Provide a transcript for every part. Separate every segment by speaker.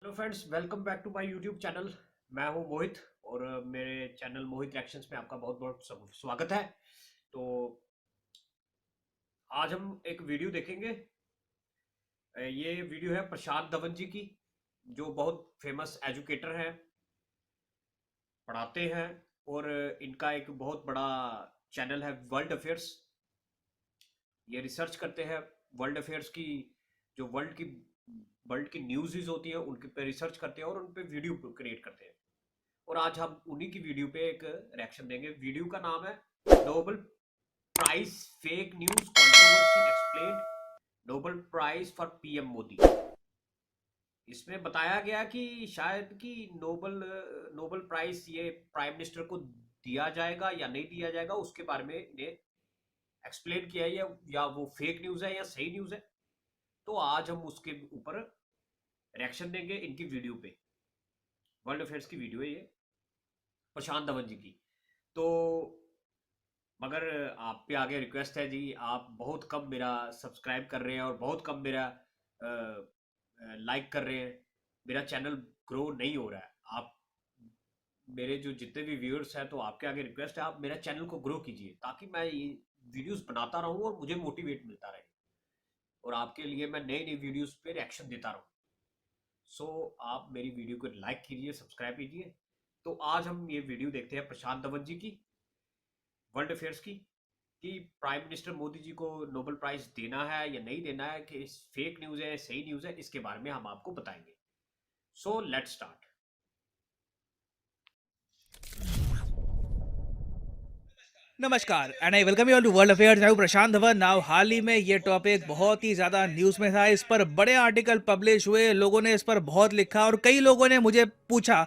Speaker 1: Hello friends, welcome back to my YouTube channel. मैं हूं मोहित और मेरे चैनल मोहित रिएक्शंस में आपका बहुत बहुत स्वागत है। तो आज हम एक वीडियो देखेंगे। ये वीडियो है प्रशांत धवन जी की, जो बहुत फेमस एजुकेटर हैं, पढ़ाते हैं और इनका एक बहुत बड़ा चैनल है वर्ल्ड अफेयर्स। ये रिसर्च करते हैं वर्ल्ड अफेयर्स की, जो वर्ल्ड की न्यूज़ होती है उनके पे रिसर्च करते हैं और उन पे वीडियो क्रिएट करते हैं। और आज हम उन्हीं की वीडियो पे एक रिएक्शन देंगे। वीडियो का नाम है Nobel prize fake news controversy explained, Nobel prize for PM Modi. इसमें बताया गया कि शायद कि नोबेल नोबेल प्राइज ये प्राइम मिनिस्टर को दिया जाएगा या नहीं दिया जाएगा, उसके बारे में इन्हें एक्सप्लेन किया है, या वो फेक न्यूज है या सही न्यूज है। तो आज हम उसके ऊपर रिएक्शन देंगे इनकी वीडियो पे। वर्ल्ड अफेयर्स की वीडियो है ये, प्रशांत धवन जी की। तो मगर आप पे आगे रिक्वेस्ट है जी, आप बहुत कम मेरा सब्सक्राइब कर रहे हैं और बहुत कम मेरा लाइक कर रहे हैं। मेरा चैनल ग्रो नहीं हो रहा है। आप मेरे जो जितने भी व्यूअर्स हैं, तो आपके आगे रिक्वेस्ट है, आप मेरा चैनल को ग्रो कीजिए ताकि मैं ये वीडियोस बनाता रहूं और मुझे मोटिवेट मिलता रहे और आपके लिए मैं नई नई वीडियोस पे रिएक्शन देता रहूं। सो आप मेरी वीडियो को लाइक कीजिए, सब्सक्राइब कीजिए। तो आज हम ये वीडियो देखते हैं प्रशांत धवन जी की, वर्ल्ड अफेयर्स की, कि प्राइम मिनिस्टर मोदी जी को नोबेल प्राइज देना है या नहीं देना है, कि फेक न्यूज है सही न्यूज है, इसके बारे में हम आपको बताएंगे। So let's start.
Speaker 2: नमस्कार and I welcome you all to world affairs. Now Prashant Dhawan. Now हाल ही में ये टॉपिक बहुत ही ज़्यादा न्यूज़ में था। इस पर बड़े आर्टिकल पब्लिश हुए, लोगों ने इस पर बहुत लिखा और कई लोगों ने मुझे पूछा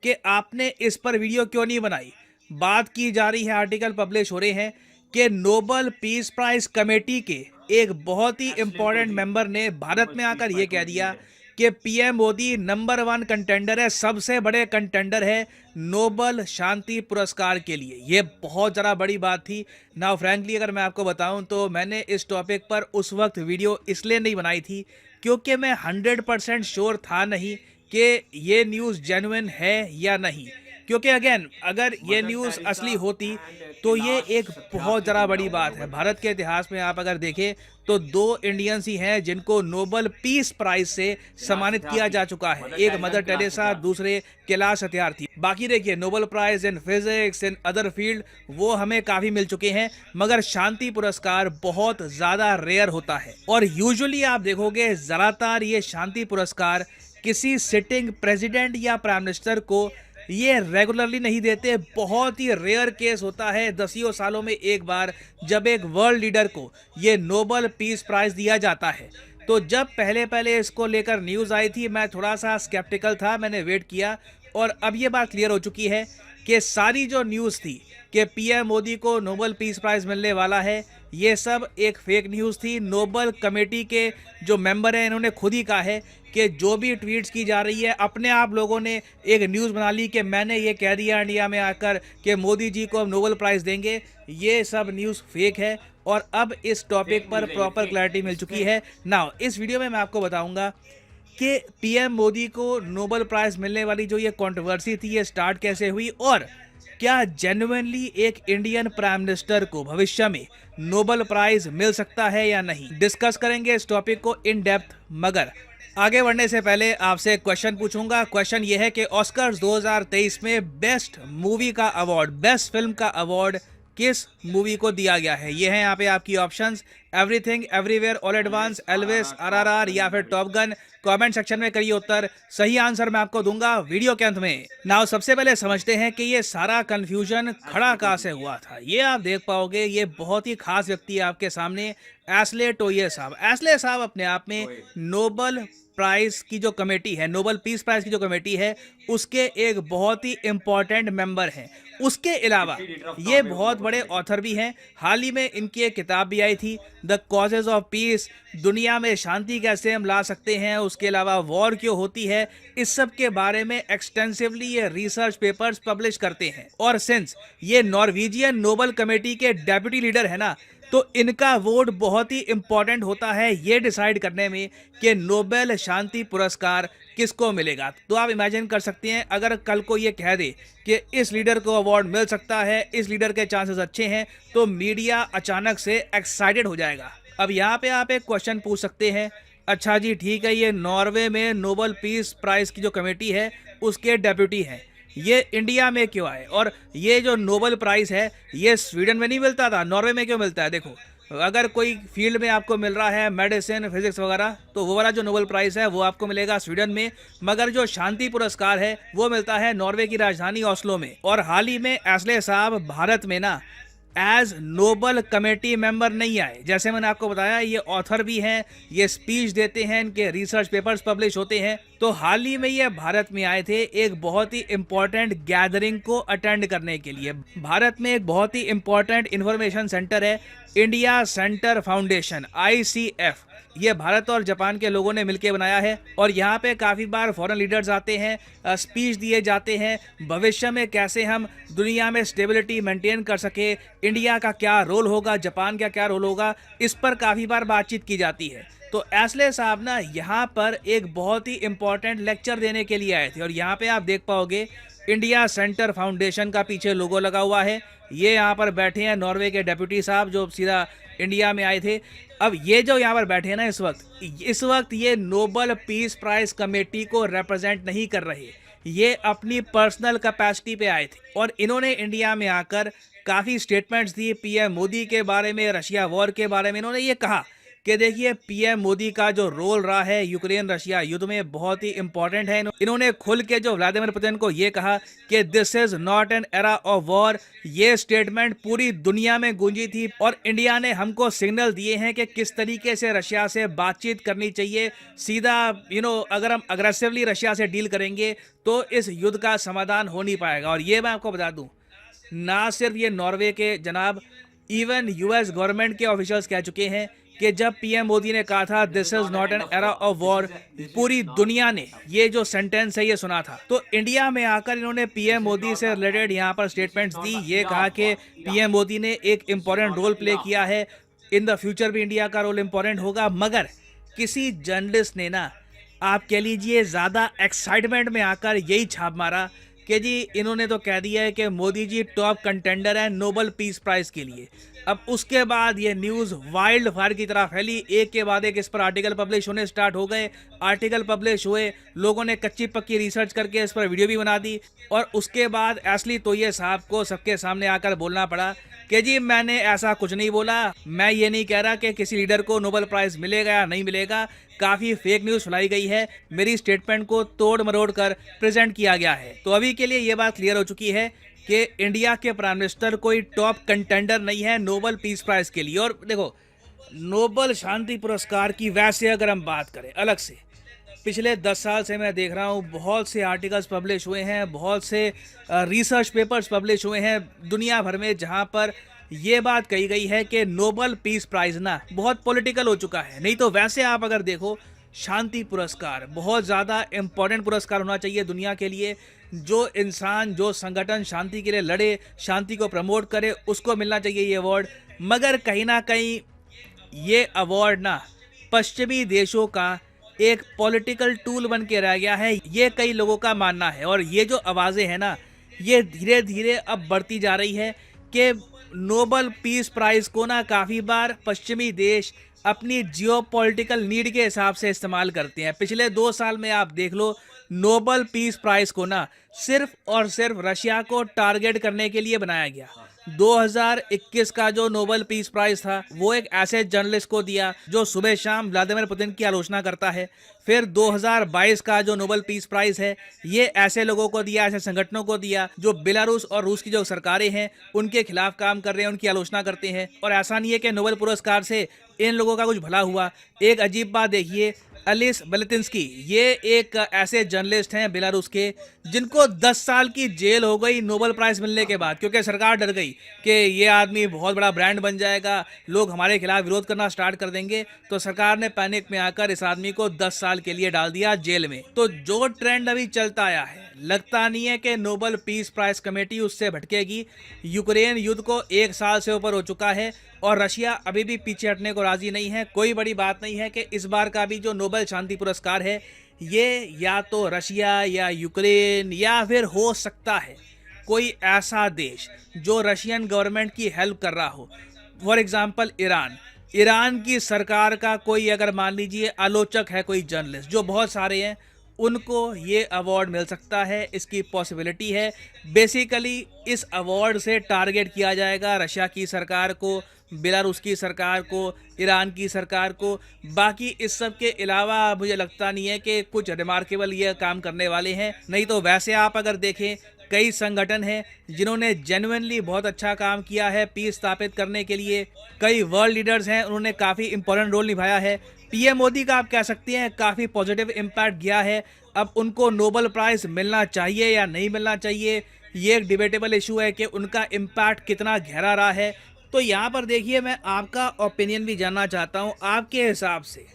Speaker 2: कि आपने इस पर वीडियो क्यों नहीं बनाई। बात की जा रही है, आर्टिकल पब्लिश हो रहे हैं कि नोबेल पीस प्राइज कमेटी के एक बहुत ही
Speaker 1: तो
Speaker 2: इंपॉर्टेंट
Speaker 1: जी,
Speaker 2: मेंबर ने भारत
Speaker 1: नोबेल
Speaker 2: में
Speaker 1: पीस
Speaker 2: आकर ये
Speaker 1: प्राइज
Speaker 2: कह
Speaker 1: कमेटी
Speaker 2: दिया
Speaker 1: है।
Speaker 2: कि पीएम मोदी नंबर 1 कंटेंडर है, सबसे बड़े कंटेंडर है नोबेल शांति पुरस्कार के लिए। ये बहुत ज़्यादा बड़ी बात थी। नाउ फ्रैंकली अगर मैं आपको बताऊं तो मैंने इस टॉपिक पर उस वक्त वीडियो इसलिए नहीं बनाई थी क्योंकि मैं 100% श्योर था नहीं कि ये न्यूज़ जेन्युइन है या नहीं। क्योंकि अगेन अगर ये
Speaker 1: मदर
Speaker 2: न्यूज़
Speaker 1: टेरेसा
Speaker 2: असली होती
Speaker 1: एंड
Speaker 2: तो ये
Speaker 1: कैलाश
Speaker 2: एक बहुत
Speaker 1: सत्यार्थी
Speaker 2: ज़्यादा
Speaker 1: को मिला
Speaker 2: बड़ी
Speaker 1: होगा
Speaker 2: बात है।
Speaker 1: नोबेल
Speaker 2: भारत के
Speaker 1: प्राइज।
Speaker 2: इतिहास में आप अगर देखें तो 2 इंडियंस ही हैं जिनको नोबेल पीस प्राइज से
Speaker 1: कैलाश
Speaker 2: सम्मानित किया
Speaker 1: सत्यार्थी,
Speaker 2: जा चुका है।
Speaker 1: मदर
Speaker 2: एक
Speaker 1: Teresa
Speaker 2: mother
Speaker 1: and Kailash
Speaker 2: Teresa,
Speaker 1: Satyarthi.
Speaker 2: दूसरे कैलाश सत्यार्थी। बाकी देखिए Nobel prize in physics, in other field वो हमें काफ़ी मिल चुके हैं, मगर शांति पुरस्कार बहुत ज़्यादा रेयर होता है। और यूजुअली आप देखोगे ज़्यादातर ये शांति पुरस्कार किसी सिटिंग प्रेसिडेंट या प्राइम मिनिस्टर को ये रेगुलरली नहीं देते। बहुत ही रेयर केस होता है, दसियों सालों में एक बार, जब एक वर्ल्ड लीडर को ये नोबेल पीस प्राइज दिया जाता है। तो जब पहले पहले इसको लेकर न्यूज़ आई थी, मैं थोड़ा सा स्केप्टिकल था, मैंने वेट किया। और अब ये बात क्लियर हो चुकी है कि सारी जो न्यूज़ थी कि पीएम मोदी को नोबेल पीस प्राइज मिलने वाला है, ये सब एक फेक न्यूज़ थी। नोबेल कमेटी के जो मेंबर हैं इन्होंने खुद ही कहा है कि जो भी ट्वीट्स की जा रही है, अपने आप लोगों ने एक न्यूज़ बना ली कि मैंने ये कह दिया इंडिया में आकर कि मोदी जी को हम नोबेल प्राइज़ देंगे। ये सब न्यूज़ फेक है और अब इस टॉपिक
Speaker 1: फेक
Speaker 2: पर
Speaker 1: न्यूज है ये,
Speaker 2: प्रॉपर
Speaker 1: फेक।
Speaker 2: क्लैरिटी मिल चुकी
Speaker 1: इसमें
Speaker 2: है। नाउ इस वीडियो में मैं आपको बताऊंगा कि पीएम मोदी को नोबेल प्राइज़ मिलने वाली जो ये कंट्रोवर्सी थी, ये स्टार्ट कैसे हुई और क्या जेन्युइनली एक इंडियन प्राइम मिनिस्टर को भविष्य में नोबेल प्राइज मिल सकता है या नहीं। डिस्कस करेंगे इस टॉपिक को इन डेप्थ। मगर आगे बढ़ने से पहले आपसे एक क्वेश्चन पूछूंगा। क्वेश्चन ये है कि ऑस्कर्स 2023 में बेस्ट मूवी का अवार्ड, बेस्ट फिल्म का अवार्ड किस मूवी को दिया गया है। ये हैं यहाँ पे आपकी options, everything everywhere all at once, Elvis, RRR या फिर टॉप गन। कमेंट सेक्शन में करिए उत्तर। सही आंसर मैं आपको दूंगा वीडियो के अंत में। नाउ सबसे पहले समझते हैं कि ये सारा कंफ्यूजन खड़ा कहाँ से हुआ था। ये आप देख पाओगे, ये बहुत ही खास व्यक्ति है आपके सामने, एस्ले टोये साहब। एस्ले साहब अपने आप में नोबेल प्राइज की जो कमेटी है, नोबेल पीस प्राइज की जो कमेटी है, उसके एक बहुत ही इंपॉर्टेंट मेंबर हैं। उसके अलावा
Speaker 1: डिप्टी लीडर ऑफ
Speaker 2: ये
Speaker 1: नॉर्वे
Speaker 2: बहुत
Speaker 1: नोबेल
Speaker 2: बड़े
Speaker 1: कमेटी।
Speaker 2: ऑथर भी हैं। हाल ही में इनकी एक किताब भी आई थी, द कॉजेज ऑफ पीस, दुनिया में शांति कैसे हम ला सकते हैं, उसके अलावा वॉर क्यों होती है, इस सब के बारे में एक्सटेंसिवली ये रिसर्च पेपर्स पब्लिश करते हैं। और सिंस ये नॉर्वेजियन नोबेल कमेटी के डेप्यूटी लीडर है ना, तो इनका वोट बहुत ही इंपॉर्टेंट होता है ये डिसाइड करने में कि नोबेल शांति पुरस्कार किसको मिलेगा। तो आप इमेजिन कर सकते हैं अगर कल को ये कह दे कि इस लीडर को अवार्ड मिल सकता है, इस लीडर के चांसेस अच्छे हैं, तो मीडिया अचानक से एक्साइटेड हो जाएगा। अब यहाँ पे आप एक क्वेश्चन पूछ सकते हैं, अच्छा जी ठीक है, ये नॉर्वे में नोबेल पीस प्राइज की जो कमेटी है उसके डेप्यूटी हैं, ये इंडिया में क्यों आए? और ये जो नोबेल प्राइज है ये स्वीडन में नहीं मिलता था, नॉर्वे में क्यों मिलता है? देखो, अगर कोई फील्ड में आपको मिल रहा है मेडिसिन, फिजिक्स वगैरह, तो वो वाला जो नोबेल प्राइज है वो आपको मिलेगा स्वीडन में, मगर जो शांति पुरस्कार है वो मिलता है नॉर्वे की राजधानी ऑस्लो में। और हाल ही में एस्ले साहब भारत में ना एज नोबल कमेटी मेंबर नहीं आए। जैसे मैंने आपको बताया ये ऑथर भी हैं, ये स्पीच देते हैं, इनके रिसर्च पेपर्स पब्लिश होते हैं। तो हाल ही में ये भारत में आए थे एक बहुत ही इंपॉर्टेंट गैदरिंग को अटेंड करने के लिए। भारत में एक बहुत ही इंपॉर्टेंट इंफॉर्मेशन सेंटर है, इंडिया सेंटर फाउंडेशन, ICF। ये भारत और जापान के लोगों ने मिलकर बनाया है और यहाँ पे काफ़ी बार फॉरेन लीडर्स आते हैं, स्पीच दिए जाते हैं, भविष्य में कैसे हम दुनिया में स्टेबिलिटी मेंटेन कर सके, इंडिया का क्या रोल होगा, जापान का क्या रोल होगा, इस पर काफ़ी बार बातचीत की जाती है। तो एस्ले साहब ना यहाँ पर एक बहुत ही इंपॉर्टेंट लेक्चर देने के लिए आए थे और यहाँ पे आप देख पाओगे इंडिया सेंटर फाउंडेशन का पीछे लोगो लगा हुआ है। ये यहाँ पर बैठे हैं नॉर्वे के डेप्यूटी साहब जो सीधा इंडिया में आए थे। अब ये जो यहाँ पर बैठे हैं ना इस वक्त ये नोबेल पीस प्राइज कमेटी को रिप्रेजेंट नहीं कर रहे, ये अपनी पर्सनल कैपेसिटी पे आए थे और इन्होंने इंडिया में आकर काफ़ी स्टेटमेंट्स दी पीएम मोदी के बारे में, रशिया वॉर के बारे में। इन्होंने ये कहा कि देखिए पीएम मोदी का जो रोल रहा है यूक्रेन रशिया युद्ध में बहुत ही इंपॉर्टेंट है। इन्होंने खुल के जो व्लादिमीर पुतिन को ये कहा कि this is not an era of war. ये स्टेटमेंट पूरी दुनिया में गूंजी थी और इंडिया ने हमको सिग्नल दिए हैं कि किस तरीके से रशिया से बातचीत करनी चाहिए। सीधा अगर हम अग्रेसिवली रशिया से डील करेंगे तो इस युद्ध का समाधान हो नहीं पाएगा। और ये मैं आपको बता दूं, ना सिर्फ ये नॉर्वे के जनाब, इवन यूएस गवर्नमेंट के ऑफिशियल्स कह चुके हैं कि जब पीएम मोदी ने कहा था this is not an era of war, पूरी दुनिया ने ये जो सेंटेंस है ये सुना था। तो इंडिया में आकर इन्होंने पीएम मोदी से रिलेटेड यहाँ पर स्टेटमेंट्स दी, ये कहा कि पीएम मोदी ने एक इम्पॉर्टेंट रोल प्ले किया है, इन द फ्यूचर भी इंडिया का रोल इम्पॉर्टेंट होगा। मगर किसी जर्नलिस्ट ने ना, आप कह लीजिए ज़्यादा एक्साइटमेंट में आकर यही छाप मारा कि जी इन्होंने तो कह दिया है कि मोदी जी टॉप कंटेंडर है नोबेल पीस प्राइज के लिए। अब उसके बाद ये न्यूज़ वाइल्ड फायर की तरह फैली, एक के बाद एक इस पर आर्टिकल पब्लिश होने स्टार्ट हो गए। आर्टिकल पब्लिश हुए, लोगों ने कच्ची पक्की रिसर्च करके इस पर वीडियो भी बना दी और उसके बाद एस्ली तोये साहब को सबके सामने आकर बोलना पड़ा कि जी मैंने ऐसा कुछ नहीं बोला, मैं ये नहीं कह रहा कि किसी लीडर को नोबेल प्राइज मिलेगा या नहीं मिलेगा, काफ़ी फेक न्यूज़ फैलाई गई है, मेरी स्टेटमेंट को तोड़ मरोड़ कर प्रेजेंट किया गया है। तो अभी के लिए ये बात क्लियर हो चुकी है कि इंडिया के प्राइम मिनिस्टर कोई टॉप कंटेंडर नहीं है नोबेल पीस प्राइज के लिए। और देखो, नोबेल शांति पुरस्कार की वैसे अगर हम बात करें अलग से, पिछले 10 साल से मैं देख रहा हूँ बहुत से आर्टिकल्स पब्लिश हुए हैं, बहुत से रिसर्च पेपर्स पब्लिश हुए हैं दुनिया भर में, जहाँ पर ये बात कही गई है कि नोबेल पीस प्राइज ना बहुत पॉलिटिकल हो चुका है। नहीं तो वैसे आप अगर देखो, शांति पुरस्कार बहुत ज़्यादा इम्पोर्टेंट पुरस्कार होना चाहिए दुनिया के लिए। जो इंसान, जो संगठन शांति के लिए लड़े, शांति को प्रमोट करे, उसको मिलना चाहिए ये अवार्ड। मगर कहीं ना कहीं ये अवार्ड ना पश्चिमी देशों का एक पॉलिटिकल टूल बन के रह गया है, ये कई लोगों का मानना है। और ये जो आवाज़ें हैं ना, ये धीरे धीरे अब बढ़ती जा रही है कि नोबेल पीस प्राइज को ना काफ़ी बार पश्चिमी देश अपनी जियोपॉलिटिकल नीड के हिसाब से इस्तेमाल करते हैं। पिछले 2 साल में आप देख लो, नोबेल पीस प्राइज को ना सिर्फ और सिर्फ रशिया को टारगेट करने के लिए बनाया गया। 2021 का जो नोबेल पीस प्राइज था वो एक ऐसे जर्नलिस्ट को दिया जो सुबह शाम व्लादिमीर पुतिन की आलोचना करता है। फिर 2022 का जो नोबेल पीस प्राइज है ये ऐसे लोगों को दिया, ऐसे संगठनों को दिया जो बेलारूस और रूस की जो सरकारें हैं उनके खिलाफ काम कर रहे हैं, उनकी आलोचना करते हैं। और ऐसा नहीं है कि नोबेल पुरस्कार से इन लोगों का कुछ भला हुआ। एक अजीब बात देखिए, अलिस बेलेतिन्स्की, ये एक ऐसे जर्नलिस्ट हैं बेलारूस के जिनको 10 साल की जेल हो गई नोबेल प्राइज मिलने के बाद, क्योंकि सरकार डर गई कि ये आदमी बहुत बड़ा ब्रांड बन जाएगा, लोग हमारे खिलाफ विरोध करना स्टार्ट कर देंगे। तो सरकार ने पैनिक में आकर इस आदमी को 10 साल साल के लिए डाल दिया जेल में। तो जो ट्रेंड अभी चलता आया है, लगता नहीं है कि नोबेल पीस प्राइज कमेटी उससे भटकेगी। यूक्रेन युद्ध को 1 साल से ऊपर हो चुका है और रशिया अभी भी पीछे हटने को राजी नहीं है। कोई बड़ी बात नहीं है कि इस बार का भी जो नोबेल शांति पुरस्कार है, ये या तो रशिया या यूक्रेन या फिर हो सकता है कोई ऐसा देश जो रशियन गवर्नमेंट की हेल्प कर रहा हो। फॉर एग्जाम्पल ईरान की सरकार का कोई, अगर मान लीजिए आलोचक है, कोई जर्नलिस्ट, जो बहुत सारे हैं, उनको ये अवार्ड मिल सकता है, इसकी पॉसिबिलिटी है। बेसिकली इस अवार्ड से टारगेट किया जाएगा रशिया की सरकार को, बेलारूस की सरकार को, ईरान की सरकार को। बाकी इस सब के अलावा मुझे लगता नहीं है कि कुछ रिमार्केबल ये काम करने वाले हैं। नहीं तो वैसे आप अगर देखें, कई संगठन हैं जिन्होंने जेन्युइनली बहुत अच्छा काम किया है पीस स्थापित करने के लिए। कई वर्ल्ड लीडर्स हैं, उन्होंने काफ़ी इंपॉर्टेंट रोल निभाया है। पीएम मोदी का आप कह सकते हैं काफ़ी पॉजिटिव इम्पैक्ट गया है। अब उनको नोबेल प्राइज मिलना चाहिए या नहीं मिलना चाहिए, ये एक डिबेटेबल इशू है कि उनका इम्पैक्ट कितना गहरा रहा है। तो यहाँ पर देखिए, मैं आपका ओपिनियन भी जानना चाहता हूँ। आपके हिसाब से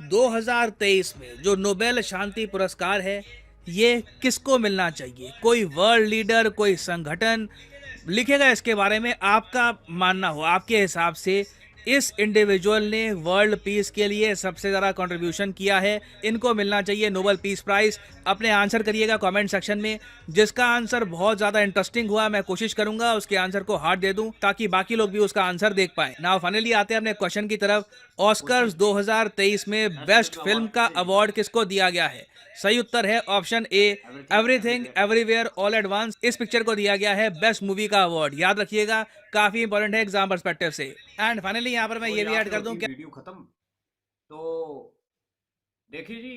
Speaker 2: 2023 में जो नोबेल शांति पुरस्कार है, ये किसको मिलना चाहिए? कोई वर्ल्ड लीडर, कोई संगठन लिखेगा इसके बारे में, आपका मानना हो, आपके हिसाब से इस इंडिविजुअल ने वर्ल्ड पीस के लिए सबसे ज़्यादा कंट्रीब्यूशन किया है, इनको मिलना चाहिए नोबेल पीस प्राइज। अपने आंसर करिएगा कमेंट सेक्शन में। जिसका आंसर बहुत ज़्यादा इंटरेस्टिंग हुआ, मैं कोशिश करूंगा उसके आंसर को हार्ट दे दूं ताकि बाकी लोग भी उसका आंसर देख पाए। नाउ फाइनली आते हैं अपने क्वेश्चन की तरफ। ऑस्कर्स 2023 में बेस्ट फिल्म का अवार्ड किसको दिया गया है? सही उत्तर है option A, everything everywhere all at once. इस पिक्चर को दिया गया है बेस्ट मूवी का अवार्ड। याद रखिएगा, काफी इंपॉर्टेंट है एग्जाम पर्सपेक्टिव से। एंड फाइनली यहाँ पर मैं
Speaker 1: तो
Speaker 2: ये भी
Speaker 1: यहाँ
Speaker 2: ऐड
Speaker 1: पे
Speaker 2: कर
Speaker 1: होती
Speaker 2: दूं
Speaker 1: है
Speaker 2: कि
Speaker 1: वीडियो खत्म। तो देखिए जी,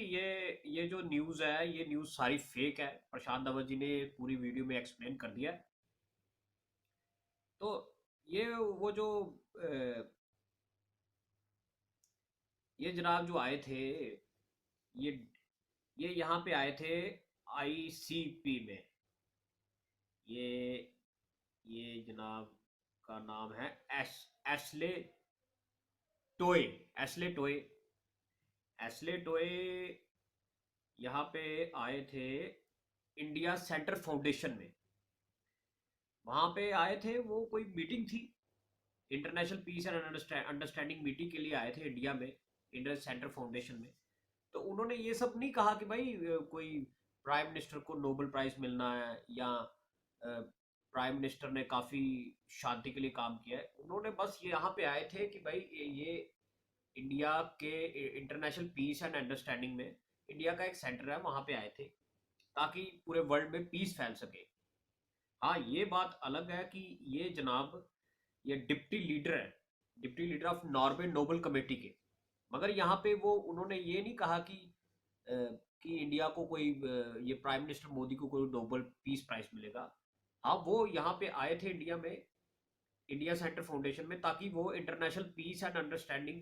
Speaker 1: ये जो न्यूज़ है, ये न्यूज़ सारी फेक है। प्रशांत धवन जी ने पूरी वीडियो में एक्सप्लेन कर दिया है। तो ये वो जो ये जनाब जो आए थे, ये ये यहाँ पे आए थे आईसीपी में। ये ये जनाब का नाम है एशले टोए। एशले टोए एशले टोए यहाँ पे आए थे इंडिया सेंटर फाउंडेशन में। वहां पे आए थे, वो कोई मीटिंग थी, international peace and understanding meeting के लिए आए थे इंडिया में, इंडिया सेंटर फाउंडेशन में। तो उन्होंने ये सब नहीं कहा कि भाई कोई प्राइम मिनिस्टर को नोबेल प्राइज मिलना है या प्राइम मिनिस्टर ने काफी शांति के लिए काम किया है। उन्होंने बस ये यहाँ पे आए थे कि भाई ये इंडिया के इंटरनेशनल पीस एंड अंडरस्टैंडिंग में इंडिया का एक सेंटर है, वहां पे आए थे ताकि पूरे वर्ल्ड में पीस फैल सके। हाँ, ये बात अलग है कि ये जनाब, ये डिप्टी लीडर है, deputy leader of Norway Nobel committee के। मगर यहाँ पे वो उन्होंने ये नहीं कहा कि इंडिया को कोई ये प्राइम मिनिस्टर मोदी को कोई नोबेल पीस प्राइज मिलेगा। हाँ, वो यहाँ पे आए थे इंडिया में, इंडिया सेंटर फाउंडेशन में, ताकि वो इंटरनेशनल पीस एंड अंडरस्टैंडिंग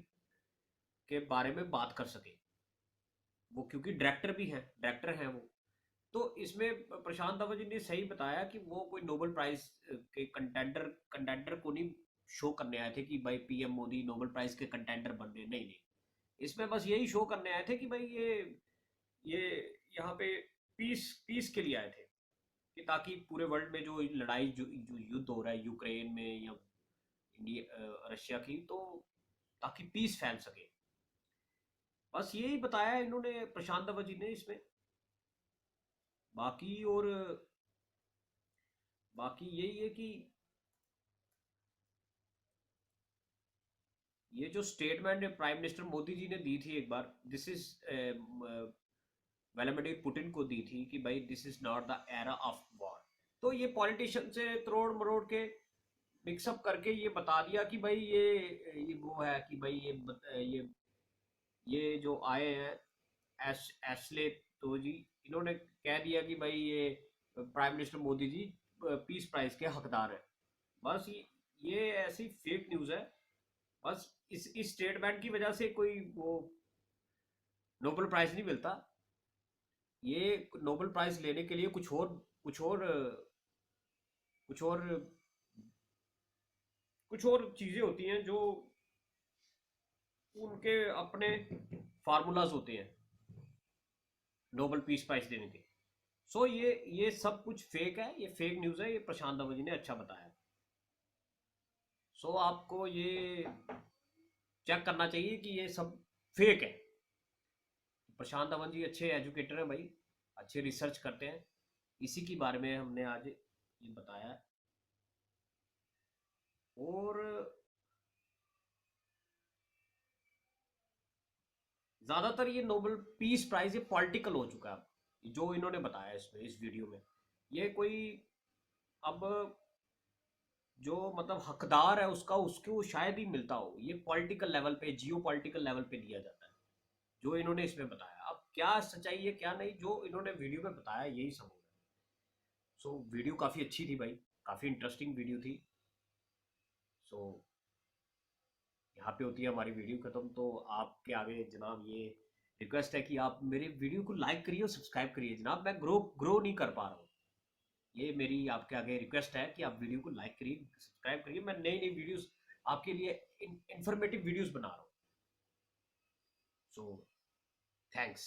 Speaker 1: के बारे में बात कर सके। वो क्योंकि डायरेक्टर भी हैं, डायरेक्टर हैं वो। तो इसमें प्रशांत धवन जी ने सही बताया कि वो कोई नोबेल प्राइज के कंटेंडर को नहीं शो करने आए थे कि भाई पीएम मोदी नोबेल प्राइज के कंटेंडर बन रहे। नहीं नहीं, इसमें बस यही शो करने आए थे कि भाई ये यहाँ पे पीस पीस के लिए आए थे, कि ताकि पूरे वर्ल्ड में जो लड़ाई, जो युद्ध हो रहा है यूक्रेन में या इंडिया रशिया की, तो ताकि पीस फैल सके। बस यही बताया इन्होंने, प्रशांत धवन जी ने इसमें। बाकी और बाकी यही है कि ये जो statement prime minister Modi ji ने दी थी एक बार, दिस इज व्लादिमीर पुतिन को दी थी कि भाई this is not the era of war. तो ये पॉलिटिशियन से तोड़ मरोड़ के मिक्सअप करके ये बता दिया कि भाई ये वो है कि भाई ये जो आए हैं एशले तो जी, इन्होंने कह दिया कि भाई ये prime minister Modi ji peace prize के हकदार है। बस ये ऐसी फेक न्यूज़ है। बस इस स्टेटमेंट की वजह से कोई वो नोबेल प्राइज नहीं मिलता। ये नोबेल प्राइज लेने के लिए कुछ और कुछ और चीजें होती हैं, जो उनके अपने फार्मूलाज होते हैं। नोबेल पीस प्राइज देने के। सो ये सब कुछ फेक है, ये फेक न्यूज़ है, ये प्रशांत धवन जी ने अच्छा बताया। सो आपको ये चेक करना चाहिए कि ये सब फेक है। प्रशांत धवन जी अच्छे एजुकेटर हैं भाई, अच्छे रिसर्च करते हैं, इसी के बारे में हमने आज ये बताया है। और ज़्यादातर ये नोबेल पीस प्राइज ये पॉलिटिकल हो चुका है, जो इन्होंने बताया इसमें, इस वीडियो में। ये कोई अब जो मतलब हकदार है उसका, उसको शायद ही मिलता हो, ये पॉलिटिकल लेवल पे, जियो पॉलिटिकल लेवल पे दिया जाता है, जो इन्होंने इसमें बताया। अब क्या सच्चाई है क्या नहीं, जो इन्होंने वीडियो में बताया यही सब होगा। सो वीडियो काफ़ी अच्छी थी भाई, काफ़ी इंटरेस्टिंग वीडियो थी। सो यहाँ पे होती है हमारी वीडियो खत्म। तो आपके आगे जनाब ये रिक्वेस्ट है कि आप मेरे वीडियो को लाइक करिए और सब्सक्राइब करिए जनाब, मैं ग्रो नहीं कर पा रहा हूँ। ये मेरी आपके आगे रिक्वेस्ट है कि आप वीडियो को लाइक करिए, सब्सक्राइब करिए। मैं नई नई वीडियोस आपके लिए इंफॉर्मेटिव वीडियोस बना रहा हूँ। So thanks.